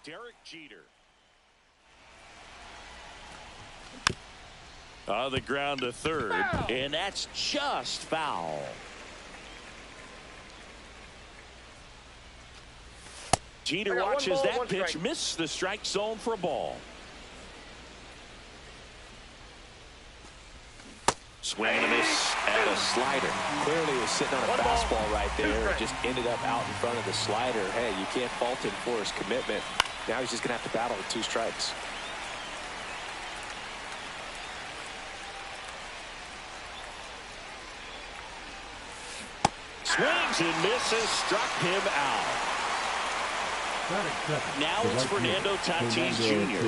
Derek Jeter. On the ground to third, and that's just foul. Jeter watches that pitch miss the strike zone for a ball. Swing and a miss and a slider. Clearly was sitting on a fastball right there. Just ended up out in front of the slider. Hey, you can't fault him for his commitment. Now he's just going to have to battle with 2 strikes. Swings and misses, struck him out. Now it's Fernando Tatis Jr.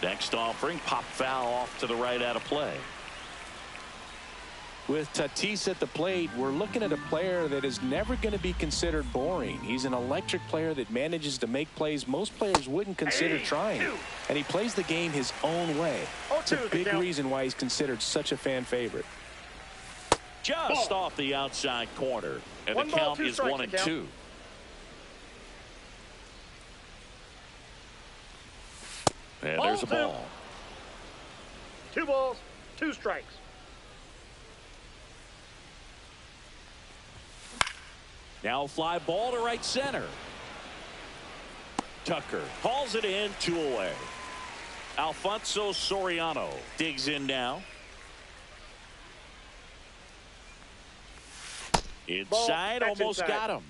Next offering, pop foul off to the right out of play. With Tatis at the plate, we're looking at a player that is never going to be considered boring. He's an electric player that manages to make plays most players wouldn't consider trying. And he plays the game his own way. It's a big reason why he's considered such a fan favorite. Just off the outside corner. And the count is 1-2. And there's a ball. 2 balls, 2 strikes. Now fly ball to right center. Tucker calls it in, 2 away. Alfonso Soriano digs in now. Inside, almost got him.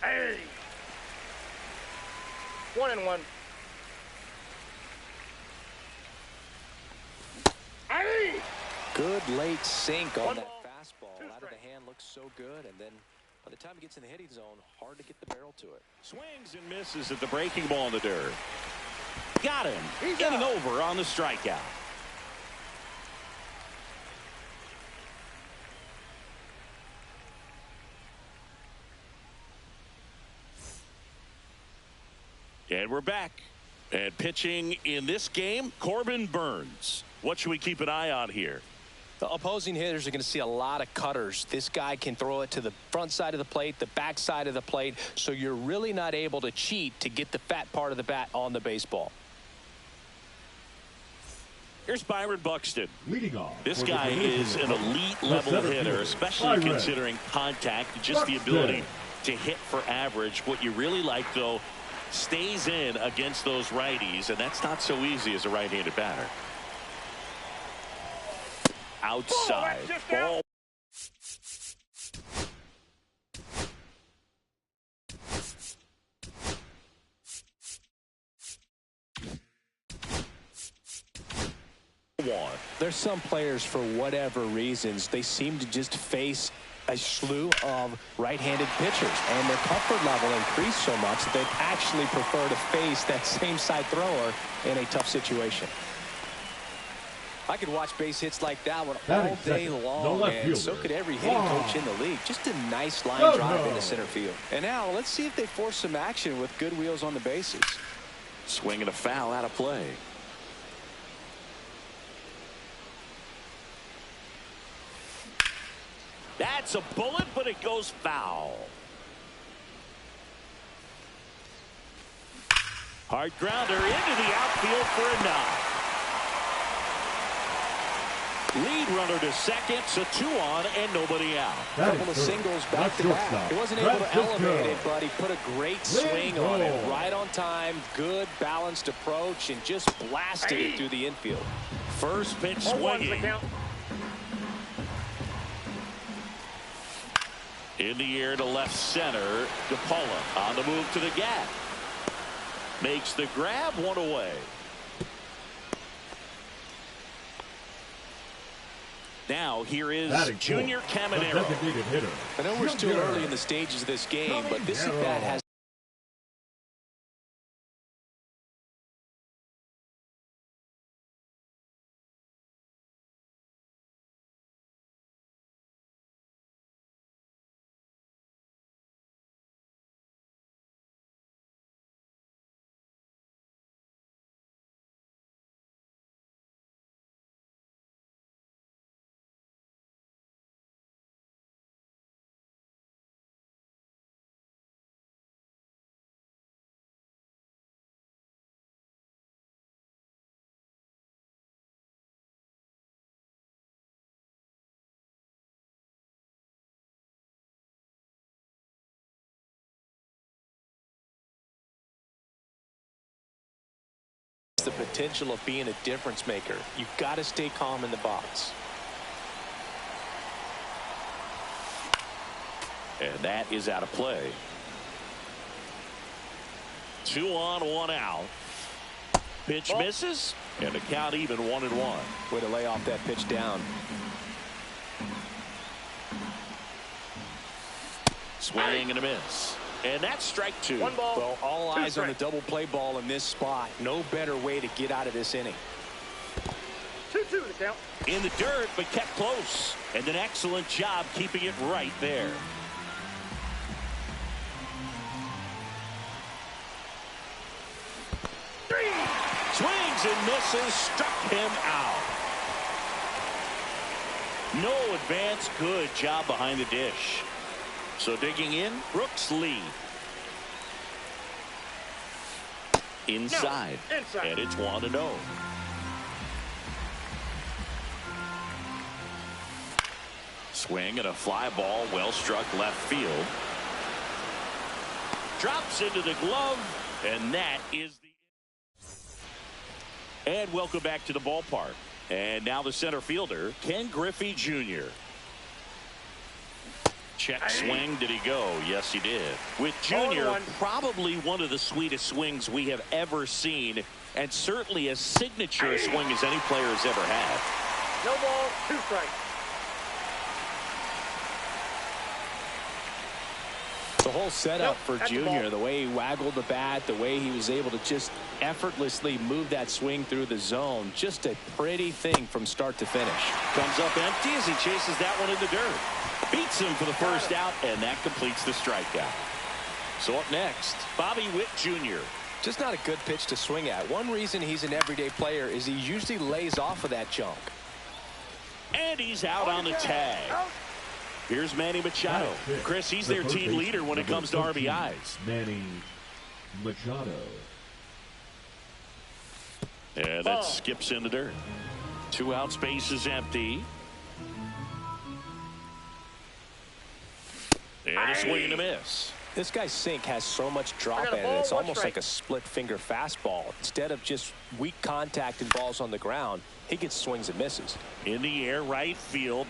Hey! 1-1. Hey! Good late sink on that fastball. Out of the hand, looks so good, and then by the time he gets in the hitting zone, hard to get the barrel to it. Swings and misses at the breaking ball in the dirt. Got him. He's in and over on the strikeout. And we're back. And pitching in this game, Corbin Burnes. What should we keep an eye on here? The opposing hitters are going to see a lot of cutters. This guy can throw it to the front side of the plate, the back side of the plate, so you're really not able to cheat to get the fat part of the bat on the baseball. Here's Byron Buxton. Leading off. This guy is an elite level hitter, especially considering contact and just the ability to hit for average. What you really like, though, stays in against those righties, and that's not so easy as a right-handed batter. Outside. Ball. There's some players, for whatever reasons, they seem to just face a slew of right-handed pitchers, and their comfort level increased so much that they actually prefer to face that same side thrower in a tough situation. I could watch base hits like that one all day long, and so could every hitting coach in the league. Just a nice line drive into center field. And now let's see if they force some action with good wheels on the bases. Swing and a foul out of play. That's a bullet, but it goes foul. Hard grounder into the outfield for a knock. Lead runner to second, so 2 on and nobody out. Couple of singles back to back. He wasn't able to elevate it, but he put a great swing on it. Right on time, good balanced approach, and just blasted it through the infield. First pitch swinging. In the air to left center. DePaula on the move to the gap. Makes the grab, 1 away. Now here is Junior Caminero. I know we're still early in the stages of this game, but this at bat has potential of being a difference maker. You've got to stay calm in the box. And that is out of play. 2 on, 1 out. Pitch misses, and the count even 1-1. Way to lay off that pitch down. Swing and a miss. And that's strike 2. 1 ball. Well, all 2 eyes on the strikes. double play ball in this spot. No better way to get out of this inning. 2-2 the count. In the dirt, but kept close. And an excellent job keeping it right there. Swings and misses, struck him out. No advance, good job behind the dish. So digging in, Brooks Lee. Inside. No, inside. And it's 1-0. Swing and a fly ball, well struck left field. Drops into the glove, and that is the... And welcome back to the ballpark. And now the center fielder, Ken Griffey Jr. Check swing. Did he go? Yes, he did. With Jr., probably one of the sweetest swings we have ever seen, and certainly as signature a swing as any player has ever had. No ball, 2 strikes. The whole setup for that's the Junior, ball. the way he waggled the bat, the way he was able to just effortlessly move that swing through the zone, just a pretty thing from start to finish. Comes up empty as he chases that one in the dirt. Beats him for the first out, and that completes the strikeout. So up next, Bobby Witt Jr. Just not a good pitch to swing at. One reason he's an everyday player is he usually lays off of that junk. And he's out on the tag. Here's Manny Machado. Chris, he's their team leader when it comes to RBIs. Manny Machado. And that skips in the dirt. 2 out, space is empty. And a swing and a miss. This guy's sink has so much drop in it. It's almost like a split finger fastball. Instead of just weak contact and balls on the ground, he gets swings and misses. In the air, right field.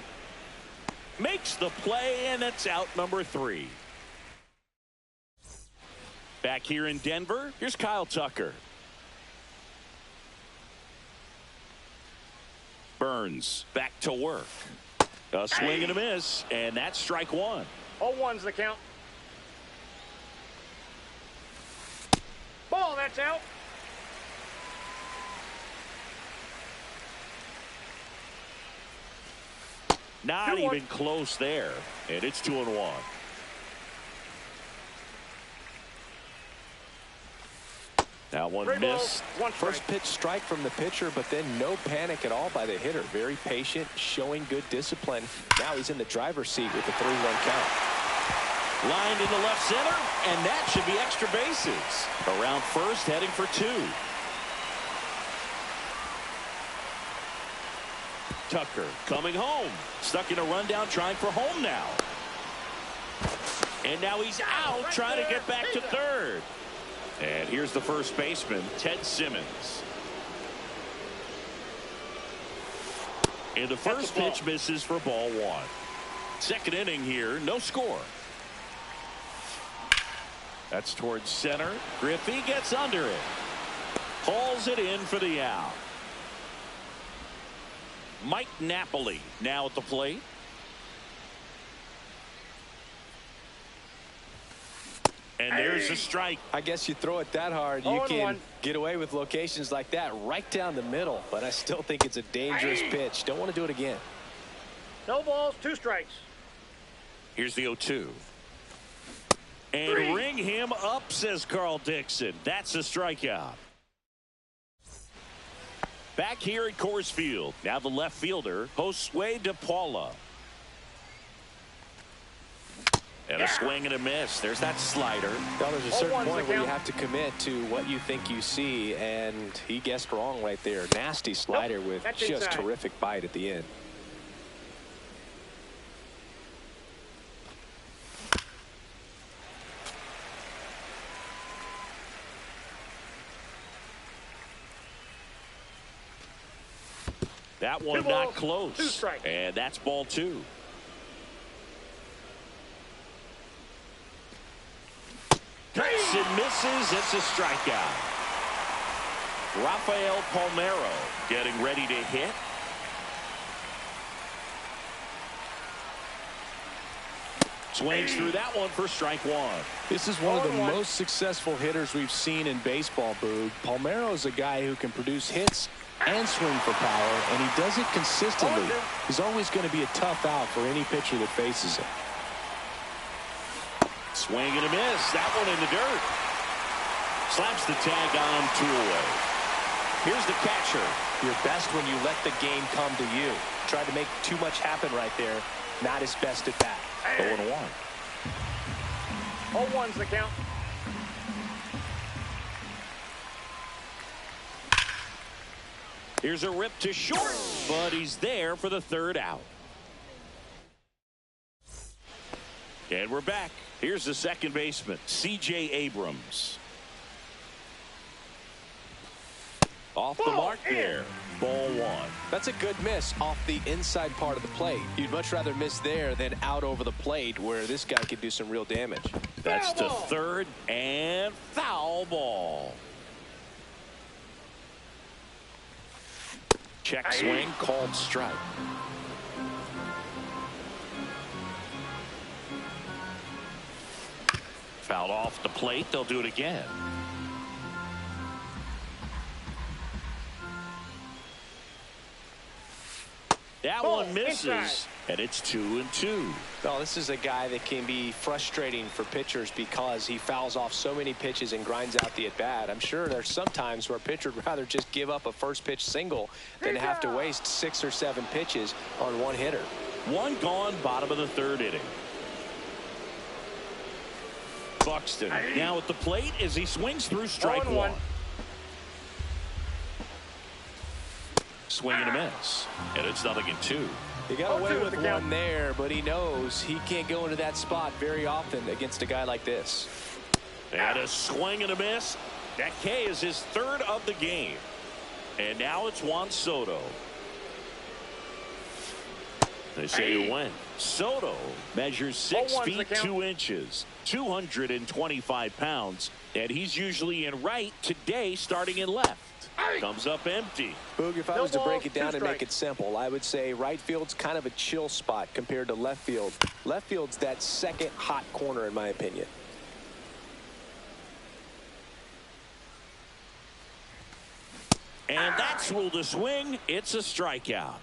Makes the play, and that's out number 3. Back here in Denver, here's Kyle Tucker. Burns back to work. A swing and a miss, and that's strike 1. All 1's the count. Ball, that's out. Not even close there, and it's 2-1. Now one missed. 1 strike. First pitch strike from the pitcher, but then no panic at all by the hitter. Very patient, showing good discipline. Now he's in the driver's seat with the 3-1 count. Lined into left center, and that should be extra bases. Around first, heading for 2. Tucker coming home. Stuck in a rundown, trying for home now. And now he's out, trying to get back to third. And here's the first baseman, Ted Simmons. And the first pitch misses for ball 1. Second inning here, no score. That's towards center. Griffey gets under it. Hauls it in for the out. Mike Napoli now at the plate. And there's a strike. I guess you throw it that hard, you 0-1. can get away with locations like that right down the middle. But I still think it's a dangerous pitch. Don't want to do it again. No balls, 2 strikes. Here's the 0-2. And ring him up, says Carl Dixon. That's a strikeout. Back here at Coors Field, now the left fielder, Josue De Paula. And a swing and a miss. There's that slider. Well, there's a certain point where you have to commit to what you think you see, and he guessed wrong right there. Nasty slider with just terrific bite at the end. That one not close. 2 strikes. And that's ball 2. Cuts and misses. It's a strikeout. Rafael Palmeiro getting ready to hit. Swings through that one for strike 1. This is one of the most successful hitters we've seen in baseball, Boog. Palmeiro is a guy who can produce hits and swing for power, and he does it consistently. He's always going to be a tough out for any pitcher that faces him. Swing and a miss. That one in the dirt. Slaps the tag on 2 away. Here's the catcher. You're best when you let the game come to you. Tried to make too much happen right there. Not his best at bat. 0-1. 0-1's the count. Here's a rip to short, but he's there for the 3rd out. And we're back. Here's the second baseman, C.J. Abrams. Off the mark there. Ball 1. That's a good miss off the inside part of the plate. You'd much rather miss there than out over the plate where this guy could do some real damage. That's to 3rd and foul ball. Check swing, called strike. Fouled off the plate. They'll do it again. That one misses, and it's 2-2. Well, this is a guy that can be frustrating for pitchers because he fouls off so many pitches and grinds out the at-bat. I'm sure there's some times where a pitcher would rather just give up a first pitch single than have to waste 6 or 7 pitches on one hitter. 1 gone, bottom of the 3rd inning. Buxton now at the plate as he swings through strike 1. Swing and a miss. And it's 0-2. He got away with one there, but he knows he can't go into that spot very often against a guy like this. And a swing and a miss. That K is his 3rd of the game. And now it's Juan Soto. They say he went. Soto measures 6 feet 2 inches, 225 pounds, and he's usually in right today, starting in left. Comes up empty. Boog, if I was to break it down and make it simple, I would say right field's kind of a chill spot compared to left field. Left field's that second hot corner, in my opinion. And that's ruled a swing. It's a strikeout.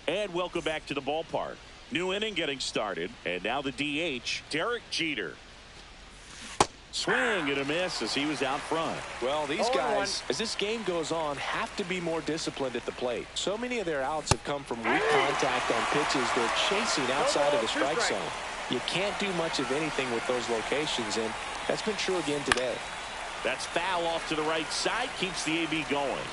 And welcome back to the ballpark. New inning getting started. And now the DH, Derek Jeter. Swing and a miss as he was out front. Well, these guys, as this game goes on, have to be more disciplined at the plate. So many of their outs have come from weak contact on pitches they're chasing outside of the strike zone. You can't do much of anything with those locations, and that's been true again today. That's foul off to the right side, keeps the AB going.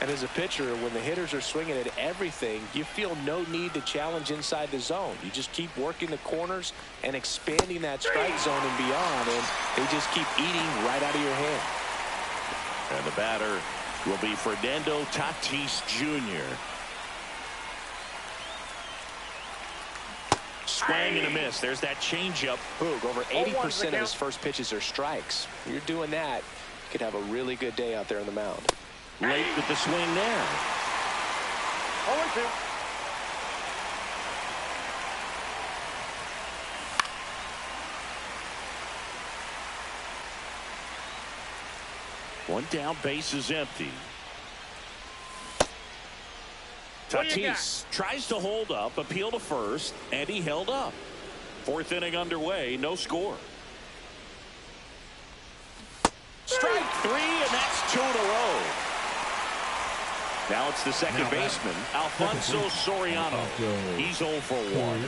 And as a pitcher, when the hitters are swinging at everything, you feel no need to challenge inside the zone. You just keep working the corners and expanding that strike zone and beyond, and they just keep eating right out of your hand. And the batter will be Fernando Tatis Jr. Swing and a miss. There's that changeup. Boog, over 80% of his first pitches are strikes. When you're doing that, you could have a really good day out there on the mound. Late with the swing there. 0-2. One down, base is empty. Tatis tries to hold up, appeal to first, and he held up. 4th inning underway, no score. Strike 3, and that's 2 in a row. Now it's the second baseman, Alfonso Soriano. He's 0 for 1.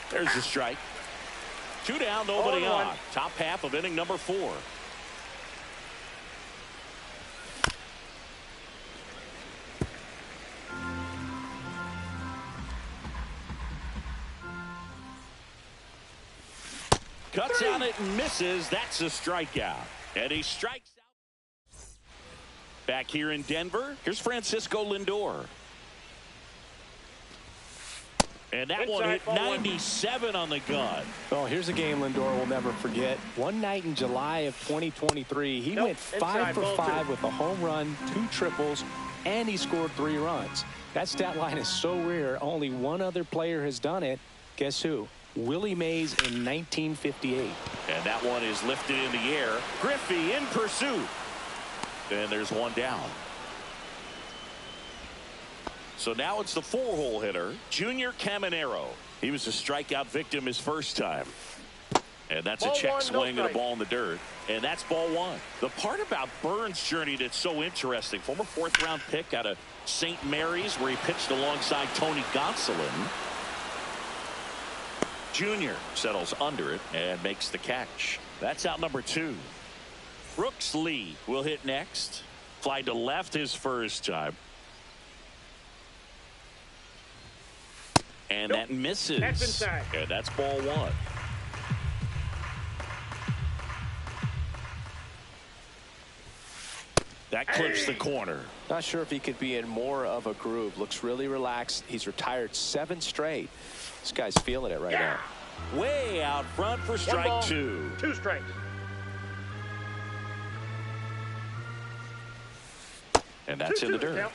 There's the strike. 2 down, nobody on. Top half of inning number 4. Cuts on it and misses. That's a strikeout. And he strikes. Back here in Denver, here's Francisco Lindor. And that one hit 97 on the gun. Oh, here's a game Lindor will never forget. One night in July of 2023, he went 5 for 5 with a home run, 2 triples, and he scored 3 runs. That stat line is so rare, only one other player has done it. Guess who? Willie Mays in 1958. And that one is lifted in the air. Griffey in pursuit. And there's one down. So now it's the 4-hole hitter, Junior Caminero. He was a strikeout victim his first time. And that's a check swing and a ball in the dirt. And that's ball 1. The part about Burns' journey that's so interesting, former 4th-round pick out of St. Mary's, where he pitched alongside Tony Gonsolin. Junior settles under it and makes the catch. That's out number 2. Brooks Lee will hit next. Fly to left his first time. And that misses. That's inside. And that's ball 1. That clips the corner. Not sure if he could be in more of a groove. Looks really relaxed. He's retired 7 straight. This guy's feeling it right now. Way out front for strike 2. 2 strikes. And that's in the dirt.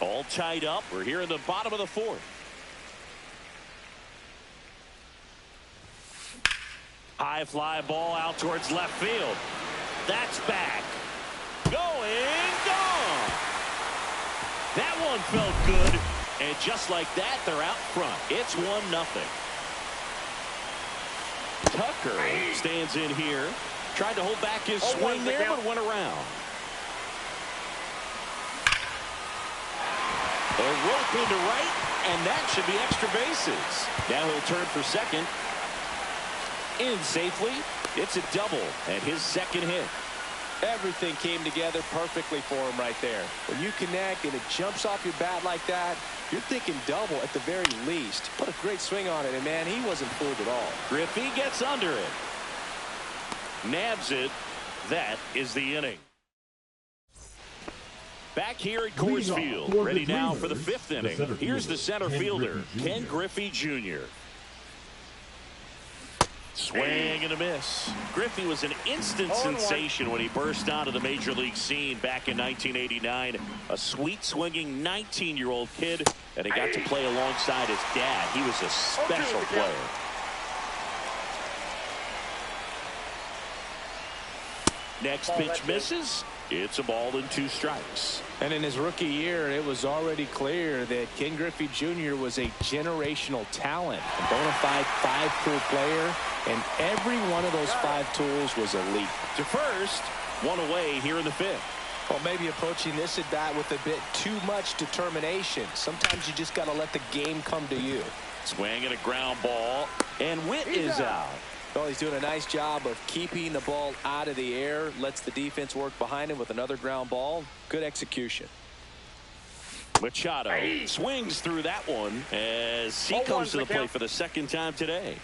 All tied up. We're here in the bottom of the 4th. High fly ball out towards left field. That's back. Going, gone. That one felt good. And just like that, they're out front. It's 1-0. Tucker stands in here. Tried to hold back his swing there, but went around. A rope into right, and that should be extra bases. Now he'll turn for second. In safely. It's a double, and his second hit. Everything came together perfectly for him right there. When you connect and it jumps off your bat like that, you're thinking double at the very least. Put a great swing on it, and man, he wasn't fooled at all. Griffey gets under it. Nabs it. That is the inning. Back here at Coors Field, ready now for the 5th inning. Here's the center fielder, Ken Griffey Jr. Swing and a miss. Griffey was an instant sensation when he burst onto the major league scene back in 1989. A sweet swinging 19-year-old kid, and he got to play alongside his dad. He was a special player. Next pitch misses. It's a ball and 2 strikes. And in his rookie year, it was already clear that Ken Griffey Jr. was a generational talent, a bona fide 5-tool player, and every one of those 5 tools was elite. To first, 1 away here in the 5th. Well, maybe approaching this at bat with a bit too much determination. Sometimes you just got to let the game come to you. Swing and a ground ball, and Witt is out. Well, he's doing a nice job of keeping the ball out of the air. Lets the defense work behind him with another ground ball. Good execution. Machado swings through that one as he comes to the plate for the 2nd time today.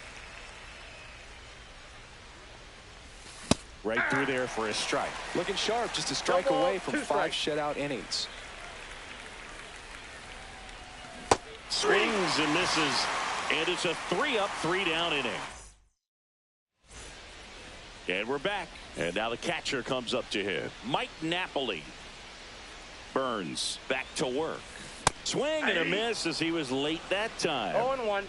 Right through there for a strike. Looking sharp, just a strike away from 5 shutout innings. Swings and misses, and it's a 3-up, 3-down inning. And we're back. And now the catcher comes up to him. Mike Napoli. Burns back to work. Swing and a miss as he was late that time. 0-1.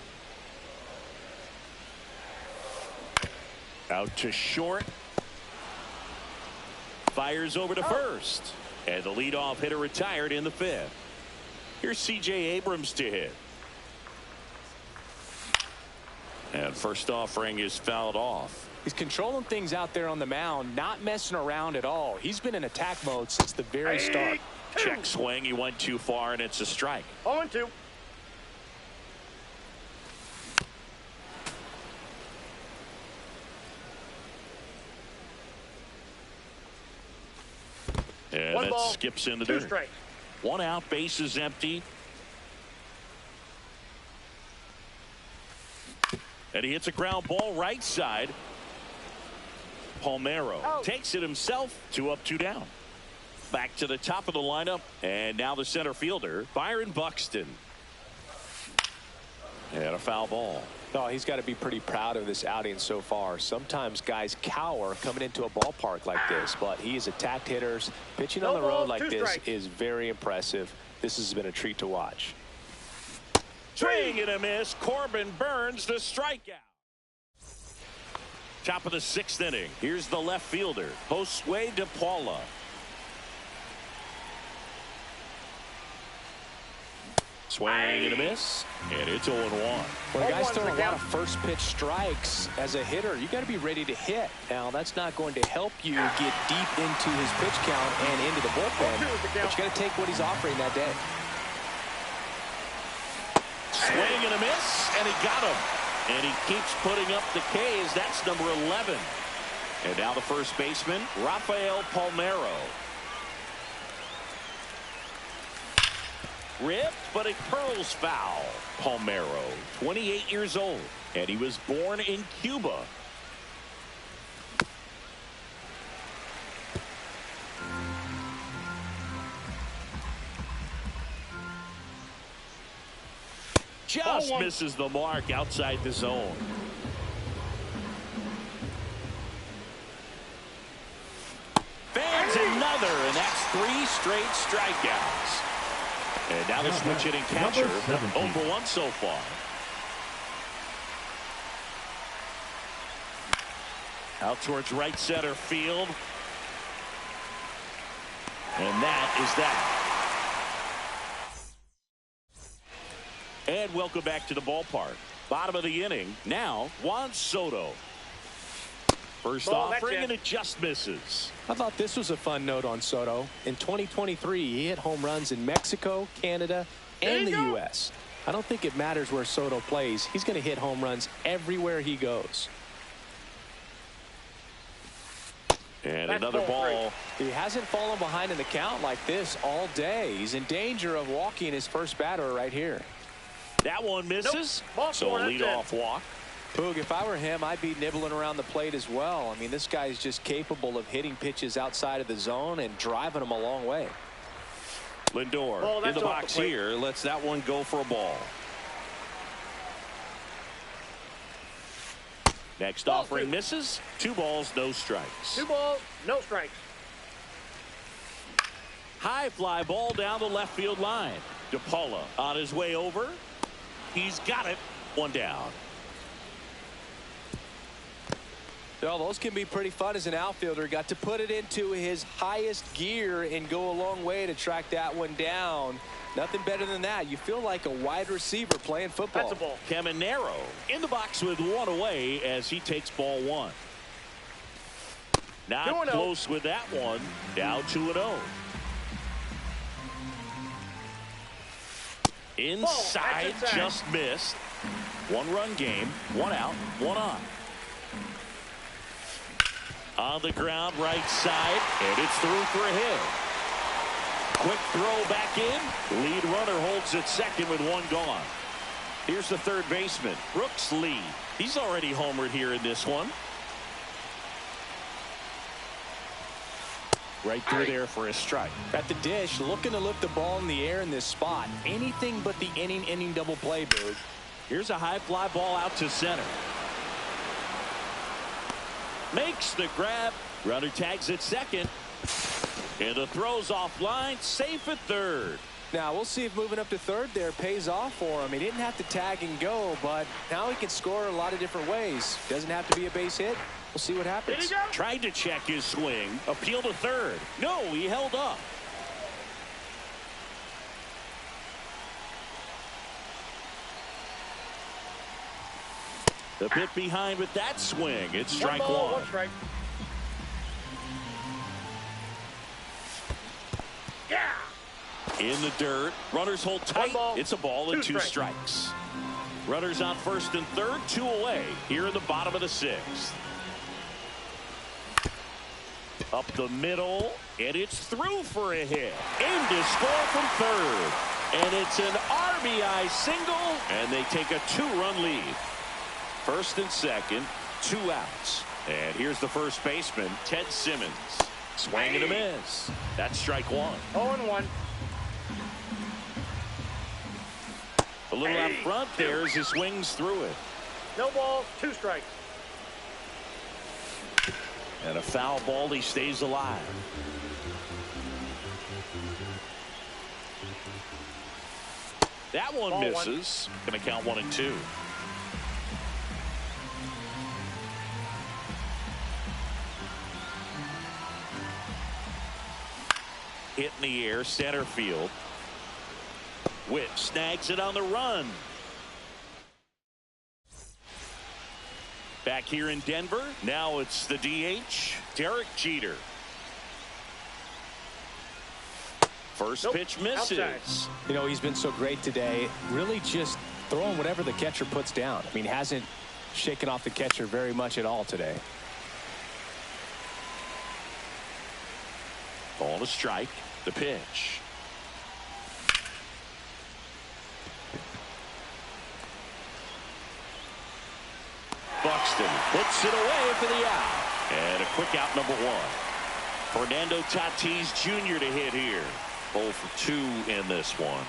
Out to short. Fires over to first. And the leadoff hitter retired in the 5th. Here's C.J. Abrams to hit. And first offering is fouled off. He's controlling things out there on the mound, not messing around at all. He's been in attack mode since the very start. Check swing. He went too far, and it's a strike. 0-2. And that skips into 2 dirt. strikes. 1 out, base is empty. And he hits a ground ball right side. Palmeiro takes it himself. 2 up, 2 down. Back to the top of the lineup, and now the center fielder, Byron Buxton. And a foul ball. Oh, he's got to be pretty proud of this outing so far. Sometimes guys cower coming into a ballpark like this, but he's attacked hitters. Pitching on the road like this is very impressive. This has been a treat to watch. Swing and a miss. Corbin Burns the strikeout. Top of the 6th inning. Here's the left fielder, Josue De Paula. Swing and a miss, and it's 0-1. When a guy's throwing a lot of first pitch strikes as a hitter, you got to be ready to hit. Now, that's not going to help you get deep into his pitch count and into the bullpen, but you got to take what he's offering that day. Swing and a miss, and he got him. And he keeps putting up the Ks. That's number 11. And now the first baseman, Rafael Palmeiro. Ripped, but it curls foul. Palmeiro, 28 years old, and he was born in Cuba. Just misses the mark outside the zone. Fans another, and that's 3 straight strikeouts. And now the switch hitting catcher, 0-for-1 so far. Out towards right center field. And that is that. And welcome back to the ballpark. Bottom of the inning. Now, Juan Soto. First offering, and it just misses. I thought this was a fun note on Soto. In 2023, he hit home runs in Mexico, Canada, and the U.S. I don't think it matters where Soto plays. He's going to hit home runs everywhere he goes. And another ball. He hasn't fallen behind in the count like this all day. He's in danger of walking his first batter right here. That one misses. So a leadoff walk. Poog, if I were him, I'd be nibbling around the plate as well. I mean, this guy's just capable of hitting pitches outside of the zone and driving them a long way. Lindor in the box here. Lets that one go for a ball. Next offering misses. 2 balls, no strikes. 2 balls, no strikes. High fly ball down the left field line. De Paula on his way over. He's got it. 1 down. Well, those can be pretty fun as an outfielder. Got to put it into his highest gear and go a long way to track that one down. Nothing better than that. You feel like a wide receiver playing football. That's a ball. Caminero in the box with 1 away as he takes ball 1. Not close with that one. Down 2-0. Inside, just missed. 1-run game, 1 out, 1 on. On the ground, right side, and it's through for a hit. Quick throw back in. Lead runner holds at second with 1 gone. Here's the third baseman, Brooks Lee. He's already homered here in this one. Right through there for a strike. At the dish, looking to lift the ball in the air in this spot. Anything but the inning double play, Boog. Here's a high fly ball out to center. Makes the grab. Runner tags at second. And the throw's offline. Safe at third. Now, we'll see if moving up to third there pays off for him. He didn't have to tag and go, but now he can score a lot of different ways. Doesn't have to be a base hit. We'll see what happens. Tried to check his swing. Appeal to third. No, he held up. A bit behind with that swing. It's strike 1. 1 strike. Yeah. In the dirt. Runners hold tight. It's a ball and 2 strikes. Runners on first and third. 2 away here in the bottom of the 6th. Up the middle, and it's through for a hit. In to score from third. And it's an RBI single, and they take a 2-run lead. First and second, 2 outs. And here's the first baseman, Ted Simmons. Swing and a miss. That's strike one. 0-1. A little out front there as he swings through it. No ball, 2 strikes. And a foul ball, he stays alive. That one Ball misses. Going to count 1-2. Hit in the air, center field. Witt snags it on the run. Back here in Denver, now it's the DH, Derek Jeter. First pitch misses. Outside. You know, he's been so great today. Really just throwing whatever the catcher puts down. I mean, hasn't shaken off the catcher very much at all today. Ball to strike. The pitch. Buxton puts it away for the out. And a quick out, number 1. Fernando Tatis Jr. to hit here. 0 for 2 in this one.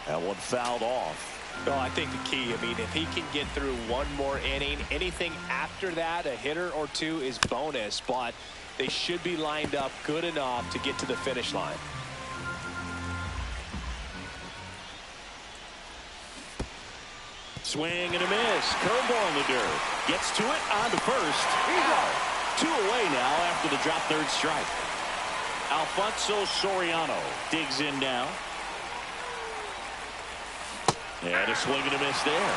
That one fouled off. Well, I think the key, I mean, if he can get through one more inning, anything after that, a hitter or 2 is bonus, but they should be lined up good enough to get to the finish line. Swing and a miss. Curveball in the dirt. Gets to it on to first. Out. 2 away now after the drop third strike. Alfonso Soriano digs in now. And a swing and a miss there.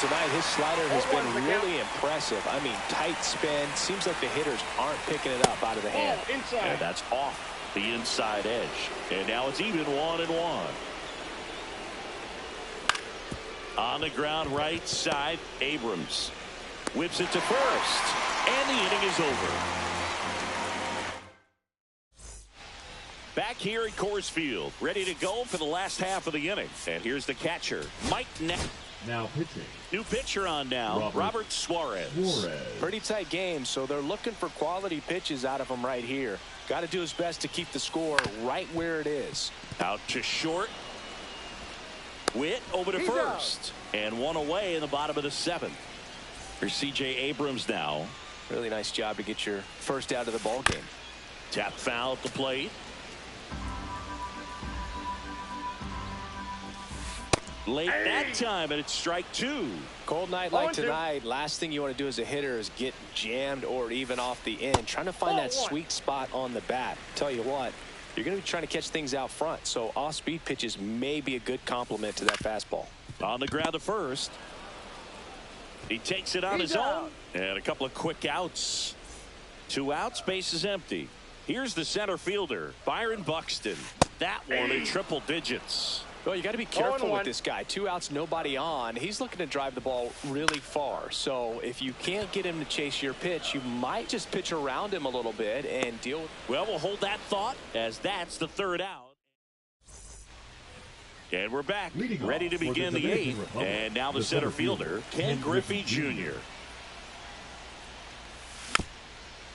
Tonight, his slider has been really impressive. I mean, tight spin. Seems like the hitters aren't picking it up out of the hand. Inside. And that's off the inside edge. And now it's even 1-1. On the ground right side, Abrams whips it to first. And the inning is over. Back here at Coors Field, ready to go for the last half of the inning. And here's the catcher, Mike Neck. Now pitching. New pitcher on now, Robert Suarez. Pretty tight game, so they're looking for quality pitches out of him right here. Got to do his best to keep the score right where it is. Out to short. Witt over to first. And 1 away in the bottom of the 7th. Here's C.J. Abrams now. Really nice job to get your first out of the ball game. Tap foul at the plate. Late that time, and it's strike 2. Cold night like tonight, last thing you want to do as a hitter is get jammed or even off the end. Trying to find that sweet spot on the bat. Tell you what, you're going to be trying to catch things out front, so off-speed pitches may be a good complement to that fastball. On the ground to first. He takes it on his own. And a couple of quick outs. 2 outs, base is empty. Here's the center fielder, Byron Buxton. That one in triple digits. Well, you got to be careful with this guy. 2 outs, nobody on. He's looking to drive the ball really far. So if you can't get him to chase your pitch, you might just pitch around him a little bit and deal with. Well, we'll hold that thought as that's the 3rd out. And we're back, ready to begin the 8th. And now the center fielder, Ken Griffey Jr.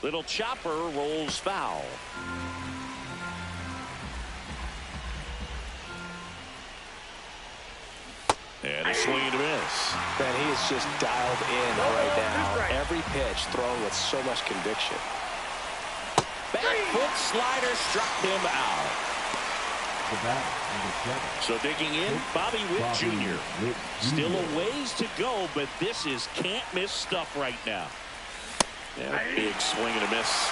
Little chopper rolls foul. And a swing and a miss. Man, he is just dialed in right now. Every pitch thrown with so much conviction. Back foot slider struck him out. So digging in, Bobby Witt Jr. Still a ways to go, but this is can't miss stuff right now. And a big swing and a miss.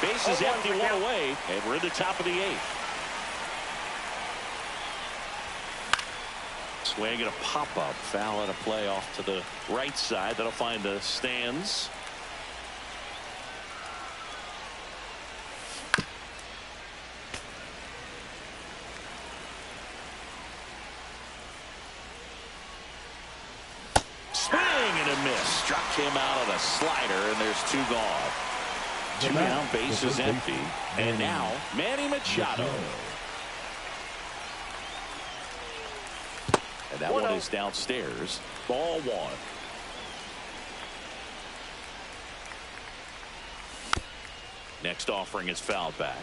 Base is empty, 1 away, and we're in the top of the 8th. Swing and a pop-up, foul and a play off to the right side. That'll find the stands. Swing and a miss. Struck him out on a slider, and there's 2 gone. 2 down, base is empty. And now, Manny Machado. And that one is downstairs. Ball 1. Next offering is fouled back.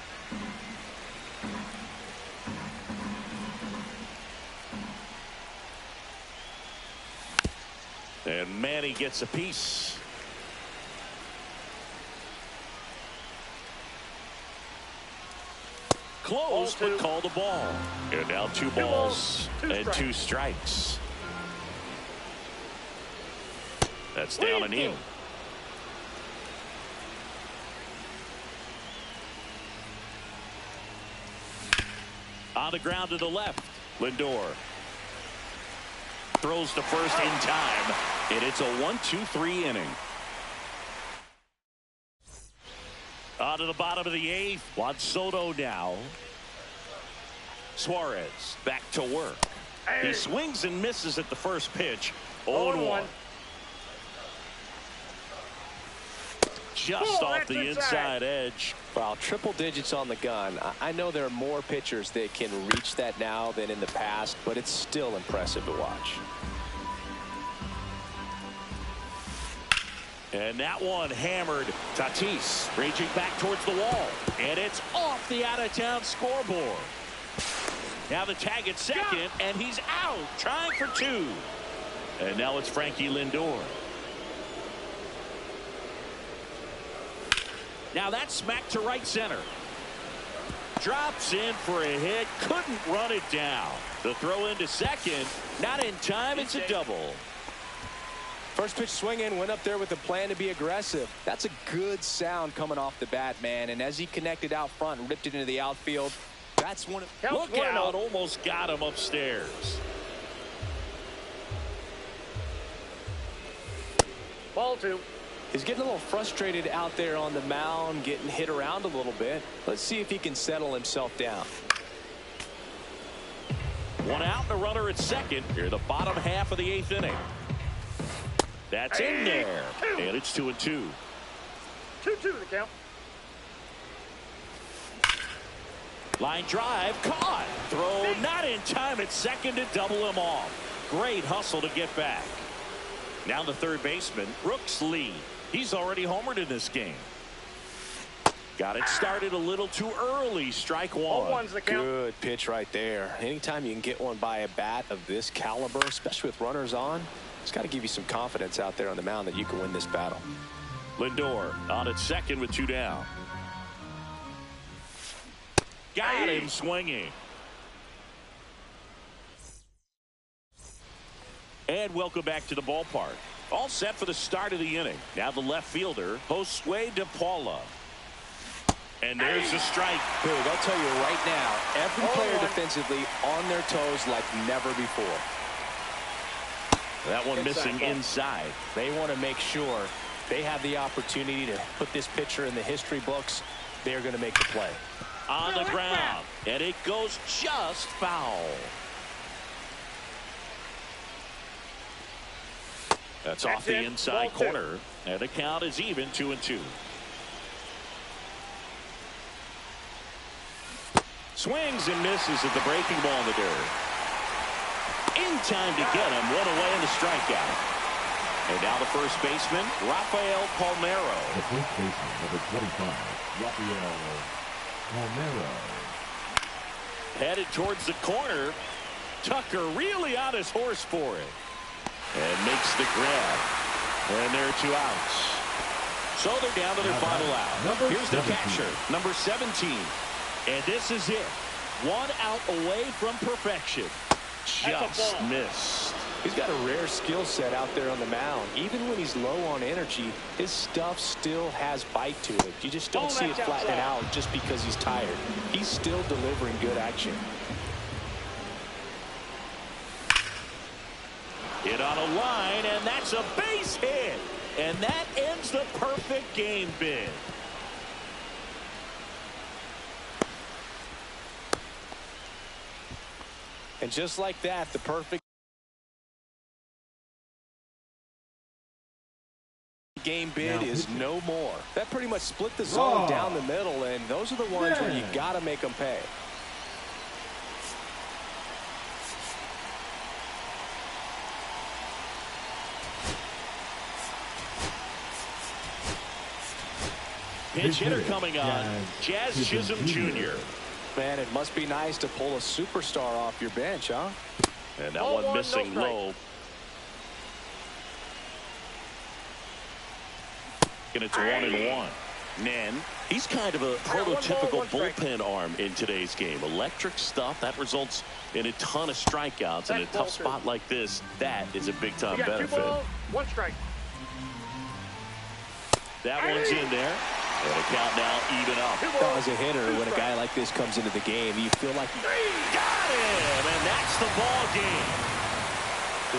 And Manny gets a piece. Close, but called the ball. And now two balls and two strikes. That's down and in. On the ground to the left. Lindor throws to first in time, and it's a 1-2-3 inning. On to the bottom of the eighth. Juan Soto now. Suarez back to work. He swings and misses at the first pitch. 0-1. Just off the inside edge. Wow, triple digits on the gun. I know there are more pitchers that can reach that now than in the past, but it's still impressive to watch. And that one hammered. Tatis raging back towards the wall. And it's off the out-of-town scoreboard. Now the tag at second, and he's out, trying for two. And now it's Frankie Lindor. Now that's smacked to right center. Drops in for a hit. Couldn't run it down. The throw into second. Not in time. It's a double. First pitch swinging, went up there with a plan to be aggressive. That's a good sound coming off the bat, man. And as he connected out front and ripped it into the outfield, that's one of... Look out, almost got him upstairs. Ball two. He's getting a little frustrated out there on the mound, getting hit around a little bit. Let's see if he can settle himself down. One out and a runner at second. Here the bottom half of the eighth inning. That's in there. And it's 2-2. 2-2 the count. Line drive caught. Throw not in time at second to double him off. Great hustle to get back. Now the third baseman, Brooks Lee. He's already homered in this game. Got it started a little too early. Strike one. The count. Good pitch right there. Anytime you can get one by a bat of this caliber, especially with runners on, it's got to give you some confidence out there on the mound that you can win this battle. Lindor on at second with two down. Got him swinging. And welcome back to the ballpark. All set for the start of the inning. Now the left fielder, Josue De Paula. And there's a strike. Dude, I'll tell you right now, every player defensively on their toes like never before. That one missing inside. They want to make sure they have the opportunity to put this pitcher in the history books. They're going to make the play. On the ground, and it goes just foul. That's off the inside corner, and the count is even 2-2. Swings and misses at the breaking ball in the dirt. In time to get him, one away in the strikeout. And now the first baseman, Rafael Palmeiro. The first baseman, number 25, Rafael Palmeiro. Headed towards the corner. Tucker really on his horse for it. And makes the grab. And there are two outs. So they're down to their final out. Here's the catcher, number 17. And this is it. One out away from perfection. Just missed. He's got a rare skill set out there on the mound. Even when he's low on energy, his stuff still has bite to it. You just don't see it flattening out just because he's tired. He's still delivering good action. Hit on a line, and that's a base hit. And that ends the perfect game bid. And just like that, the perfect game bid is no more. That pretty much split the zone down the middle, and those are the ones where you got to make them pay. Pinch hitter coming on, Jazz Chisholm Jr. Man, it must be nice to pull a superstar off your bench, huh? And that one missing low. And it's 1-1. Nen, he's kind of a prototypical bullpen arm in today's game. Electric stuff that results in a ton of strikeouts. In a tough spot like this, that is a big-time benefit. 2 balls, 1 strike. That one's in there. And a count now even up. As a hitter, when a guy like this comes into the game, you feel like got him, and that's the ball game.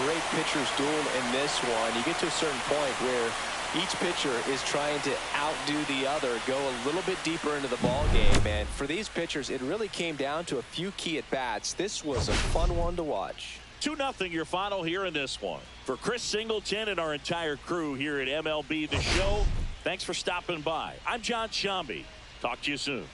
Great pitchers duel in this one. You get to a certain point where each pitcher is trying to outdo the other, go a little bit deeper into the ball game, and for these pitchers, it really came down to a few key at bats. This was a fun one to watch. 2-0 your final here in this one. For Chris Singleton and our entire crew here at MLB The Show, thanks for stopping by. I'm John Shambi. Talk to you soon.